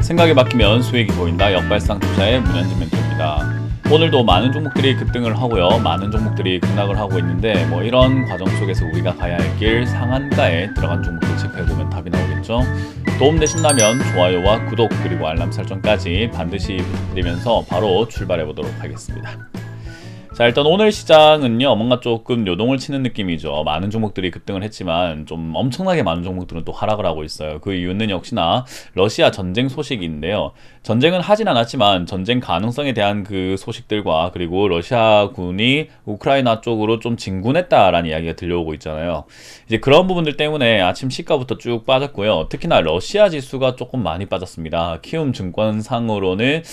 생각에 맡기면 수익이 보인다. 역발상 투자의 문현진 멘토입니다. 오늘도 많은 종목들이 급등을 하고요. 많은 종목들이 급락을 하고 있는데 이런 과정 속에서 우리가 가야 할 길 상한가에 들어간 종목들 체크해보면 답이 나오겠죠. 도움되신다면 좋아요와 구독 그리고 알람 설정까지 반드시 부탁드리면서 바로 출발해보도록 하겠습니다. 자, 일단 오늘 시장은요 뭔가 조금 요동을 치는 느낌이죠. 많은 종목들이 급등을 했지만 좀 엄청나게 많은 종목들은 또 하락을 하고 있어요. 그 이유는 역시나 러시아 전쟁 소식인데요. 전쟁은 하진 않았지만 전쟁 가능성에 대한 그 소식들과 그리고 러시아군이 우크라이나 쪽으로 좀 진군했다라는 이야기가 들려오고 있잖아요. 이제 그런 부분들 때문에 아침 시가부터 쭉 빠졌고요. 특히나 러시아 지수가 조금 많이 빠졌습니다. 키움 증권상으로는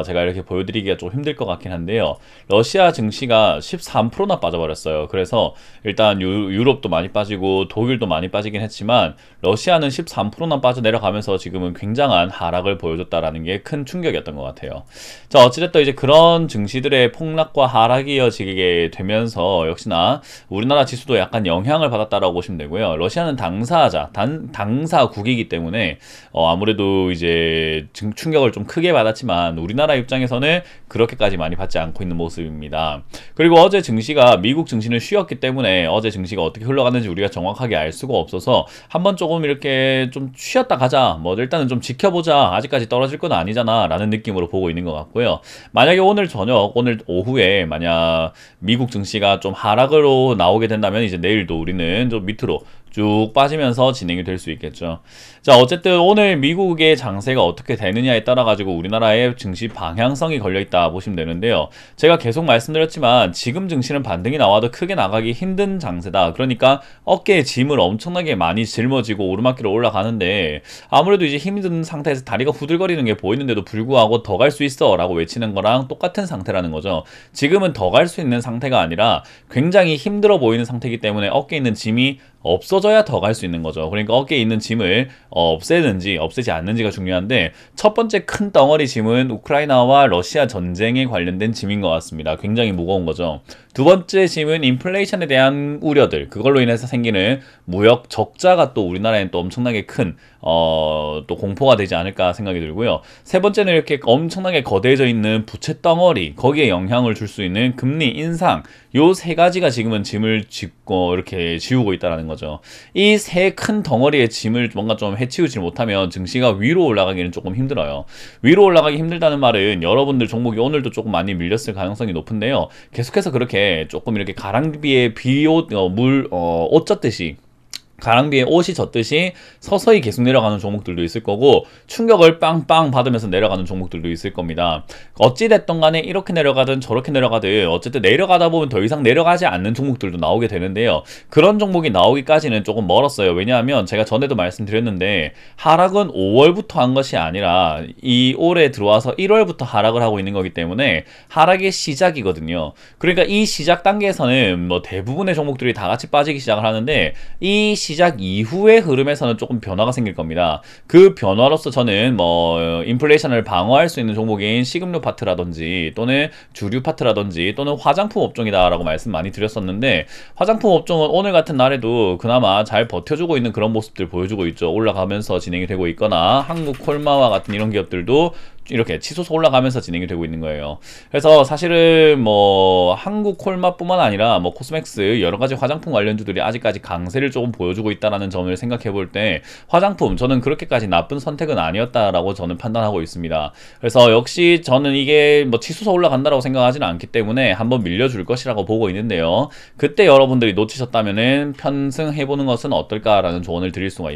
제가 이렇게 보여드리기가 좀 힘들 것 같긴 한데요. 러시아 증시가 13%나 빠져버렸어요. 그래서 일단 유럽도 많이 빠지고 독일도 많이 빠지긴 했지만 러시아는 13%나 빠져내려가면서 지금은 굉장한 하락을 보여줬다라는 게 큰 충격이었던 것 같아요. 자, 어찌됐든 이제 그런 증시들의 폭락과 하락이 이어지게 되면서 역시나 우리나라 지수도 약간 영향을 받았다라고 보시면 되고요. 러시아는 당사국이기 때문에 아무래도 이제 충격을 좀 크게 받았지만 우리나라 입장에서는 그렇게까지 많이 받지 않고 있는 모습입니다. 그리고 어제 증시가 미국 증시는 쉬었기 때문에 어제 증시가 어떻게 흘러갔는지 우리가 정확하게 알 수가 없어서 한번 조금 이렇게 좀 쉬었다 가자, 일단은 좀 지켜보자, 아직까지 떨어질 건 아니잖아 라는 느낌으로 보고 있는 것 같고요. 만약에 오늘 저녁, 오늘 오후에 만약 미국 증시가 좀 하락으로 나오게 된다면 이제 내일도 우리는 좀 밑으로 쭉 빠지면서 진행이 될 수 있겠죠. 자, 어쨌든 오늘 미국의 장세가 어떻게 되느냐에 따라 가지고 우리나라의 증시 방향성이 걸려있다 보시면 되는데요. 제가 계속 말씀드렸지만 지금 증시는 반등이 나와도 크게 나가기 힘든 장세다. 그러니까 어깨에 짐을 엄청나게 많이 짊어지고 오르막길을 올라가는데 아무래도 이제 힘든 상태에서 다리가 후들거리는 게 보이는데도 불구하고 더 갈 수 있어 라고 외치는 거랑 똑같은 상태라는 거죠. 지금은 더 갈 수 있는 상태가 아니라 굉장히 힘들어 보이는 상태이기 때문에 어깨에 있는 짐이 없어져야 더 갈 수 있는 거죠. 그러니까 어깨에 있는 짐을 없애는지 없애지 않는지가 중요한데 첫 번째 큰 덩어리 짐은 우크라이나와 러시아 전쟁에 관련된 짐인 것 같습니다. 굉장히 무거운 거죠. 두 번째 짐은 인플레이션에 대한 우려들, 그걸로 인해서 생기는 무역 적자가 또 우리나라에는 또 엄청나게 큰 또 공포가 되지 않을까 생각이 들고요. 세 번째는 이렇게 엄청나게 거대해져 있는 부채 덩어리, 거기에 영향을 줄 수 있는 금리 인상, 요 세 가지가 지금은 짐을 짚고 이렇게 지우고 있다는 거죠. 이 세 큰 덩어리의 짐을 뭔가 좀 해치우지 못하면 증시가 위로 올라가기는 조금 힘들어요. 위로 올라가기 힘들다는 말은 여러분들 종목이 오늘도 조금 많이 밀렸을 가능성이 높은데요. 계속해서 그렇게 조금 이렇게 가랑비에 비옷 옷 젖듯이, 가랑비에 옷이 젖듯이 서서히 계속 내려가는 종목들도 있을 거고 충격을 빵빵 받으면서 내려가는 종목들도 있을 겁니다. 어찌됐든 간에 이렇게 내려가든 저렇게 내려가든 어쨌든 내려가다 보면 더 이상 내려가지 않는 종목들도 나오게 되는데요. 그런 종목이 나오기까지는 조금 멀었어요. 왜냐하면 제가 전에도 말씀드렸는데 하락은 5월부터 한 것이 아니라 이 올해 들어와서 1월부터 하락을 하고 있는 거기 때문에 하락의 시작이거든요. 그러니까 이 시작 단계에서는 대부분의 종목들이 다 같이 빠지기 시작을 하는데 이 시작 이후의 흐름에서는 조금 변화가 생길 겁니다. 그 변화로서 저는 인플레이션을 방어할 수 있는 종목인 식음료 파트라든지 또는 주류 파트라든지 또는 화장품 업종이다라고 말씀 많이 드렸었는데 화장품 업종은 오늘 같은 날에도 그나마 잘 버텨주고 있는 그런 모습들 보여주고 있죠. 올라가면서 진행이 되고 있거나 한국콜마와 같은 이런 기업들도 이렇게 치솟아 올라가면서 진행이 되고 있는 거예요. 그래서 사실은 한국콜마뿐만 아니라 코스맥스 여러가지 화장품 관련주들이 아직까지 강세를 조금 보여주고 있다는 점을 생각해 볼 때 화장품 저는 그렇게까지 나쁜 선택은 아니었다라고 저는 판단하고 있습니다. 그래서 역시 저는 이게 치솟아 올라간다라고 생각하지는 않기 때문에 한번 밀려줄 것이라고 보고 있는데요. 그때 여러분들이 놓치셨다면은 편승해보는 것은 어떨까라는 조언을 드릴 수가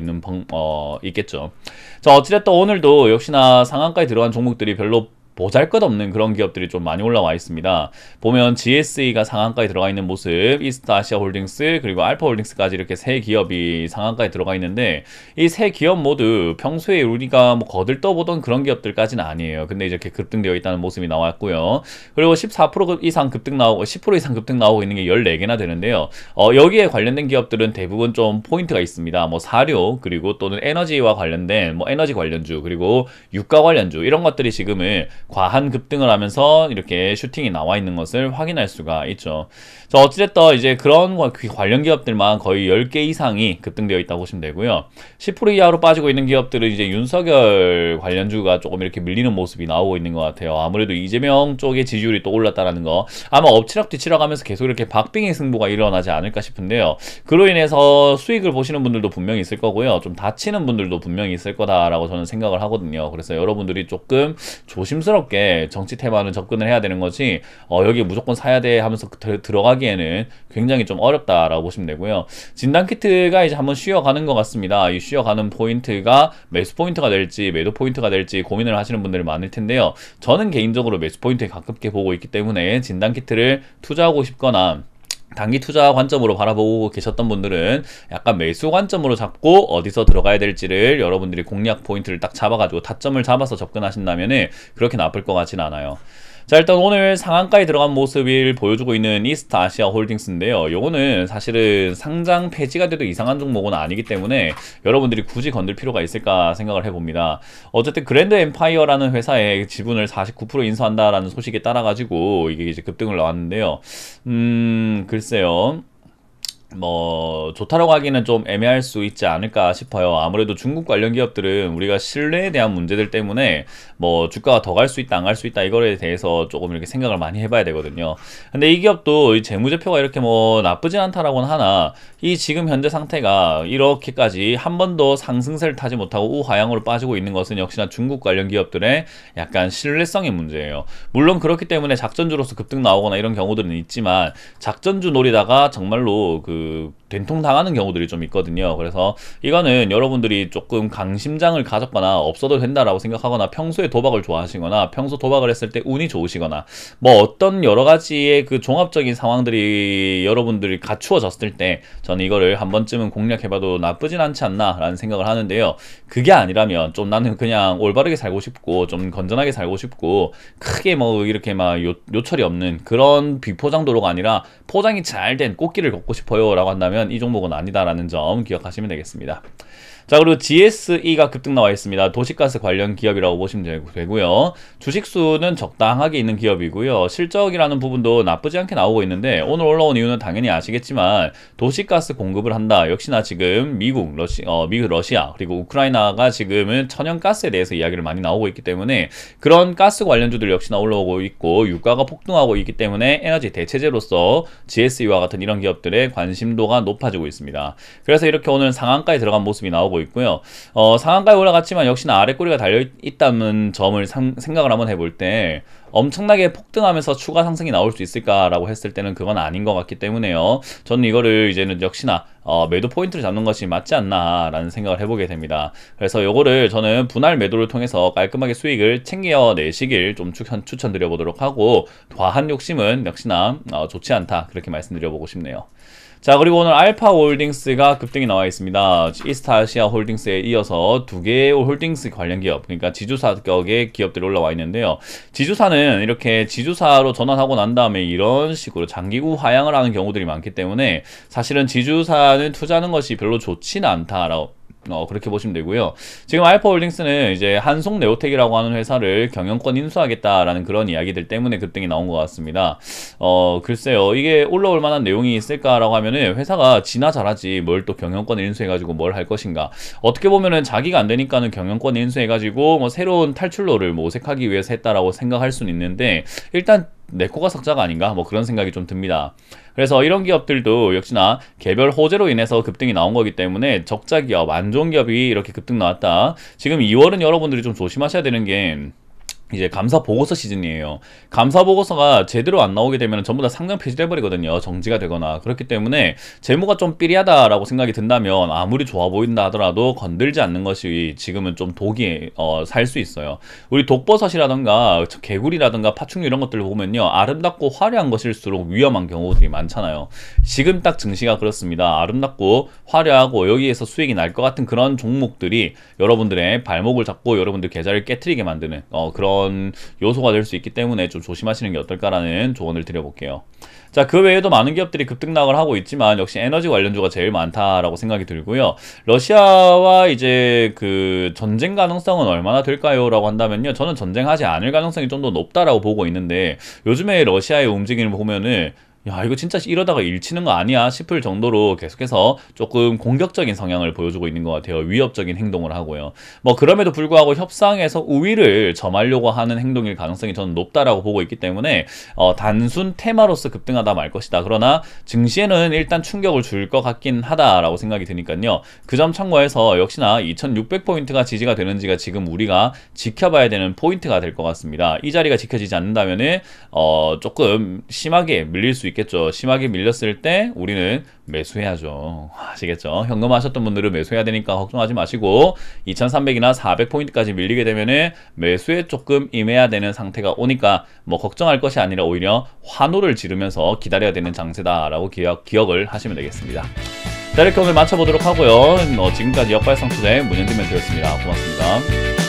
있겠죠. 자, 어찌됐든 오늘도 역시나 상한가에 들어간 종목들이 별로 보잘것없는 그런 기업들이 좀 많이 올라와 있습니다. 보면 GSE가 상한가에 들어가 있는 모습, 이스타아시아홀딩스 그리고 알파홀딩스까지 이렇게 세 기업이 상한가에 들어가 있는데 이 세 기업 모두 평소에 우리가 거들떠보던 그런 기업들까지는 아니에요. 근데 이렇게 급등되어 있다는 모습이 나왔고요. 그리고 14% 이상 급등 나오고 10% 이상 급등 나오고 있는 게 14개나 되는데요. 여기에 관련된 기업들은 대부분 좀 포인트가 있습니다. 사료 그리고 또는 에너지와 관련된 에너지 관련주 그리고 유가 관련주 이런 것들이 지금은 과한 급등을 하면서 이렇게 슈팅이 나와 있는 것을 확인할 수가 있죠. 자, 어찌됐든 이제 그런 관련 기업들만 거의 10개 이상이 급등되어 있다고 보시면 되고요. 10% 이하로 빠지고 있는 기업들은 이제 윤석열 관련주가 조금 이렇게 밀리는 모습이 나오고 있는 것 같아요. 아무래도 이재명 쪽의 지지율이 또 올랐다라는 거, 아마 엎치락 뒤치락 하면서 계속 이렇게 박빙의 승부가 일어나지 않을까 싶은데요. 그로 인해서 수익을 보시는 분들도 분명히 있을 거고요. 좀 다치는 분들도 분명히 있을 거다라고 저는 생각을 하거든요. 그래서 여러분들이 조금 조심스럽게 정치 테마는 접근을 해야 되는 거지, 여기 무조건 사야 돼 하면서 들어가기에는 굉장히 좀 어렵다라고 보시면 되고요. 진단키트가 이제 한번 쉬어가는 것 같습니다. 이 쉬어가는 포인트가 매수 포인트가 될지 매도 포인트가 될지 고민을 하시는 분들이 많을 텐데요. 저는 개인적으로 매수 포인트에 가깝게 보고 있기 때문에 진단키트를 투자하고 싶거나 단기 투자 관점으로 바라보고 계셨던 분들은 약간 매수 관점으로 잡고 어디서 들어가야 될지를 여러분들이 공략 포인트를 딱 잡아가지고 타점을 잡아서 접근하신다면 그렇게 나쁠 것 같진 않아요. 자, 일단 오늘 상한가에 들어간 모습을 보여주고 있는 이스타 아시아 홀딩스인데요. 요거는 사실은 상장 폐지가 돼도 이상한 종목은 아니기 때문에 여러분들이 굳이 건들 필요가 있을까 생각을 해봅니다. 어쨌든 그랜드 엠파이어라는 회사에 지분을 49% 인수한다라는 소식에 따라가지고 이게 이제 급등을 나왔는데요. 글쎄요. 뭐 좋다라고 하기는 좀 애매할 수 있지 않을까 싶어요. 아무래도 중국 관련 기업들은 우리가 신뢰에 대한 문제들 때문에 뭐 주가가 더 갈 수 있다 안 갈 수 있다 이거에 대해서 조금 이렇게 생각을 많이 해봐야 되거든요. 근데 이 기업도 이 재무제표가 이렇게 뭐 나쁘진 않다라고는 하나, 이 지금 현재 상태가 이렇게까지 한 번도 상승세를 타지 못하고 우하향으로 빠지고 있는 것은 역시나 중국 관련 기업들의 약간 신뢰성의 문제예요. 물론 그렇기 때문에 작전주로서 급등 나오거나 이런 경우들은 있지만, 작전주 노리다가 정말로 된통 당하는 경우들이 좀 있거든요. 그래서 이거는 여러분들이 조금 강심장을 가졌거나 없어도 된다라고 생각하거나 평소에 도박을 좋아하시거나 평소 도박을 했을 때 운이 좋으시거나 뭐 어떤 여러 가지의 그 종합적인 상황들이 여러분들이 갖추어졌을 때 저는 이거를 한 번쯤은 공략해봐도 나쁘진 않지 않나 라는 생각을 하는데요. 그게 아니라면 좀 나는 그냥 올바르게 살고 싶고 좀 건전하게 살고 싶고 크게 뭐 이렇게 막 요철이 없는 그런 비포장도로가 아니라 포장이 잘 된 꽃길을 걷고 싶어요 라고 한다면 이 종목은 아니다라는 점 기억하시면 되겠습니다. 자, 그리고 GSE가 급등 나와 있습니다. 도시가스 관련 기업이라고 보시면 되고요. 주식수는 적당하게 있는 기업이고요. 실적이라는 부분도 나쁘지 않게 나오고 있는데, 오늘 올라온 이유는 당연히 아시겠지만 도시가스 공급을 한다. 역시나 지금 미국, 러시아 그리고 우크라이나가 지금은 천연가스에 대해서 이야기를 많이 나오고 있기 때문에 그런 가스 관련주들 역시나 올라오고 있고 유가가 폭등하고 있기 때문에 에너지 대체제로서 GSE와 같은 이런 기업들의 관심도가 높아지고 있습니다. 그래서 이렇게 오늘 상한가에 들어간 모습이 나오고 있고요. 상한가에 올라갔지만 역시나 아래 꼬리가 달려 있다는 점을 생각을 한번 해볼 때 엄청나게 폭등하면서 추가 상승이 나올 수 있을까라고 했을 때는 그건 아닌 것 같기 때문에요. 저는 이거를 이제는 역시나 매도 포인트를 잡는 것이 맞지 않나라는 생각을 해보게 됩니다. 그래서 요거를 저는 분할 매도를 통해서 깔끔하게 수익을 챙겨내시길 좀 추천드려 보도록 하고, 과한 욕심은 역시나 좋지 않다 그렇게 말씀드려보고 싶네요. 자, 그리고 오늘 알파홀딩스가 급등이 나와 있습니다. 이스타아시아 홀딩스에 이어서 두 개의 홀딩스 관련 기업, 그러니까 지주사격의 기업들이 올라와 있는데요. 지주사는 이렇게 지주사로 전환하고 난 다음에 이런 식으로 장기구 하향을 하는 경우들이 많기 때문에 사실은 지주사는 투자하는 것이 별로 좋지는 않다라고 그렇게 보시면 되고요. 지금 알파홀딩스는 이제 한송네오텍이라고 하는 회사를 경영권 인수하겠다라는 그런 이야기들 때문에 급등이 나온 것 같습니다. 글쎄요, 이게 올라올 만한 내용이 있을까라고 하면은 회사가 지나 잘하지 뭘 또 경영권 인수해가지고 뭘 할 것인가. 어떻게 보면은 자기가 안 되니까는 경영권 인수해가지고 뭐 새로운 탈출로를 모색하기 위해서 했다라고 생각할 수는 있는데, 일단 내 코가 석자가 아닌가 뭐 그런 생각이 좀 듭니다. 그래서 이런 기업들도 역시나 개별 호재로 인해서 급등이 나온 거기 때문에 적자 기업, 안 좋은 기업이 이렇게 급등 나왔다. 지금 2월은 여러분들이 좀 조심하셔야 되는 게 이제 감사 보고서 시즌이에요. 감사 보고서가 제대로 안 나오게 되면 전부 다 상장 폐지돼 버리거든요. 정지가 되거나. 그렇기 때문에 재무가 좀 삐리하다라고 생각이 든다면 아무리 좋아 보인다 하더라도 건들지 않는 것이 지금은 좀 독이 살 수 있어요. 우리 독버섯이라든가 개구리라든가 파충류 이런 것들을 보면요, 아름답고 화려한 것일수록 위험한 경우들이 많잖아요. 지금 딱 증시가 그렇습니다. 아름답고 화려하고 여기에서 수익이 날 것 같은 그런 종목들이 여러분들의 발목을 잡고 여러분들 계좌를 깨트리게 만드는 그런 어떤 요소가 될 수 있기 때문에 좀 조심하시는 게 어떨까라는 조언을 드려볼게요. 자, 그 외에도 많은 기업들이 급등락을 하고 있지만 역시 에너지 관련주가 제일 많다라고 생각이 들고요. 러시아와 이제 그 전쟁 가능성은 얼마나 될까요? 라고 한다면요. 저는 전쟁하지 않을 가능성이 좀 더 높다라고 보고 있는데, 요즘에 러시아의 움직임을 보면은 야, 이거 진짜 이러다가 일치는 거 아니야 싶을 정도로 계속해서 조금 공격적인 성향을 보여주고 있는 것 같아요. 위협적인 행동을 하고요. 뭐 그럼에도 불구하고 협상에서 우위를 점하려고 하는 행동일 가능성이 저는 높다라고 보고 있기 때문에 단순 테마로서 급등하다 말 것이다. 그러나 증시에는 일단 충격을 줄 것 같긴 하다라고 생각이 드니까요. 그 점 참고해서 역시나 2600포인트가 지지가 되는지가 지금 우리가 지켜봐야 되는 포인트가 될 것 같습니다. 이 자리가 지켜지지 않는다면은 조금 심하게 밀릴 수 있겠죠. 심하게 밀렸을 때 우리는 매수해야죠. 아시겠죠? 현금 하셨던 분들은 매수해야 되니까 걱정하지 마시고 2300이나 400포인트까지 밀리게 되면은 매수에 조금 임해야 되는 상태가 오니까 뭐 걱정할 것이 아니라 오히려 환호를 지르면서 기다려야 되는 장세다라고 기억을 하시면 되겠습니다. 자, 이렇게 오늘 마쳐보도록 하고요. 지금까지 역발상 투자의 문현진 멘토였습니다. 고맙습니다.